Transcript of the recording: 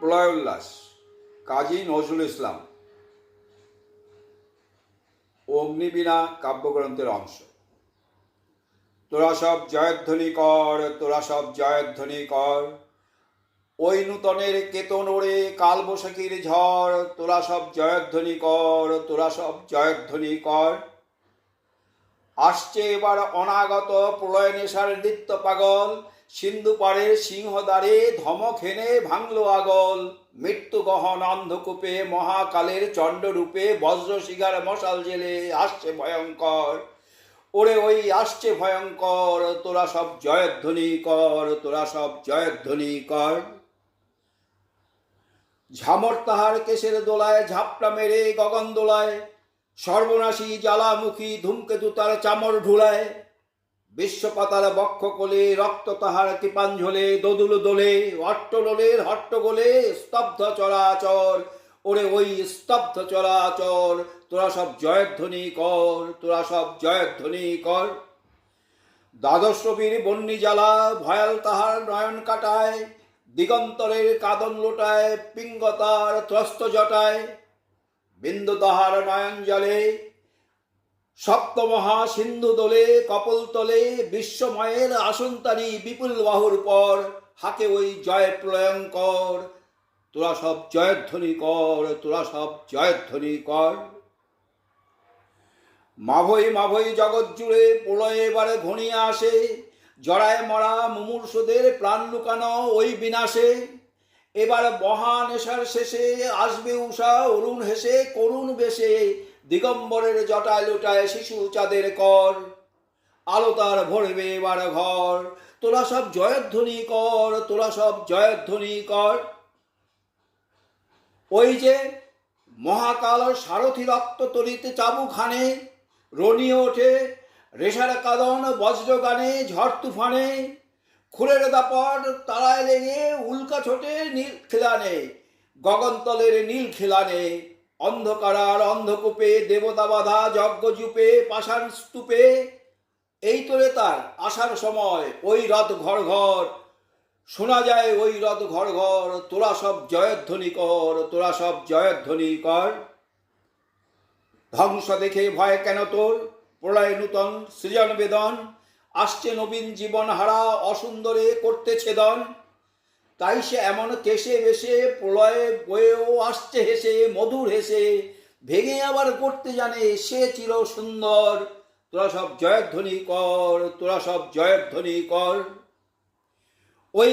প্রলয় উল্লাস কাজী নজরুল ইসলাম অগ্নিবীণা কাব্যগ্রন্থের অংশ। তোরা সব জয়ধ্বনি কর, তোরা সব জয়ধ্বনি কর, ওই নূতনের কেতন ওড়ে কালবৈশাখীর ঝড়, তোরা সব জয়ধ্বনি কর, তোরা সব জয়ধ্বনি কর। আসছে এবার অনাগত প্রলয় নেশার নৃত্য পাগল, সিন্ধু পাড়ে সিংহদ্বারে ধমক হেনে ভাঙলো আগল। মৃত্যু গহন অন্ধকূপে মহাকালের চণ্ডরূপে বজ্রশিখার মশাল জেলে আসছে ভয়ঙ্কর। ওরে ওই আসছে ভয়ঙ্কর, তোরা সব জয়ধ্বনি কর, তোরা সব জয়ধ্বনি কর। ঝামর তাহার কেশের দোলায় ঝাপটা মেরে গগন দোলায়, সর্বনাশী জ্বালামুখী ধূমকেতু তার চামর ঢুলায়। বিশ্বপাতার বক্ষ কোলে রক্ত তাহার কৃপাঞ্জলে দোদুল দোলে, অট্টলোলের হট্টগোলে স্তব্ধ চরাচর। ওরে ওই স্তব্ধ চরাচর, তোরা সব জয়ধ্বনি কর, তোরা সব জয়ধ্বনি কর। দ্বাদশ রবির বন্যী জ্বালা ভয়াল তাহার নয়ন কাটায়, দিগন্তরের কাদন লোটায় পিঙ্গতার ত্রস্ত জটায়। বিন্দু তাহার নয়ন জলে সপ্তমহা সিন্ধু দোলে কপল তলে, বিশ্বময়ের আসন্তারি বিপুল বাহুর পর হাকে ওই জয় প্রলয়ঙ্কর। তোরা সব জয়ধ্বনি কর, তোরা সব জয়ধ্বনি কর। মাভৈ মাভৈ জগৎ জুড়ে প্রলয় এবারে ঘনিয়ে আসে, জড়ায় মরা মুমূর্ষুদের প্রাণ লুকানো ওই বিনাশে। এবার মহা নেশার শেষে আসবে উষা অরুণ হেসে করুণ বেশে, দিগম্বরের জটায় লুটায় শিশু চাঁদের কর। আলো তার ভরবে এবার ঘর, তোরা সব জয়ধ্বনি কর, তোরা সব জয়ধ্বনি কর। ওই যে মহাকাল সারথি রক্ত তলিতে চাবুখানে, রনিয়ে ওঠে রেশার কাদন বজ্রগানে ঝড় তুফানে। খুরের দাপট তারায় লেগে উল্কা ছোটে নীল খিলানে, গগনতলের নীল খিলানে। অন্ধকারার অন্ধকূপে দেবতা বাধা যজ্ঞজূপে পাষাণ স্তূপে। এই তোরে তার আসার সময় ওই রথ ঘর ঘর, শোনা যায় ওই রথ ঘর ঘর। তোরা সব জয়ধ্বনি কর, তোরা সব জয়ধ্বনি কর। ধ্বংস দেখে ভয় কেন তোর, প্রলয় নূতন সৃজন বেদন। আসছে নবীন জীবন হারা অসুন্দরে করতে ছেদন। তাই সে এমন কেশে বেশে প্রলয়ে বয়েও আসছে হেসে মধুর হেসে, ভেঙে আবার করতে জানে সে চির সুন্দর। তোরা সব জয়ধ্বনি কর, তোরা সব জয়ধ্বনি কর। ওই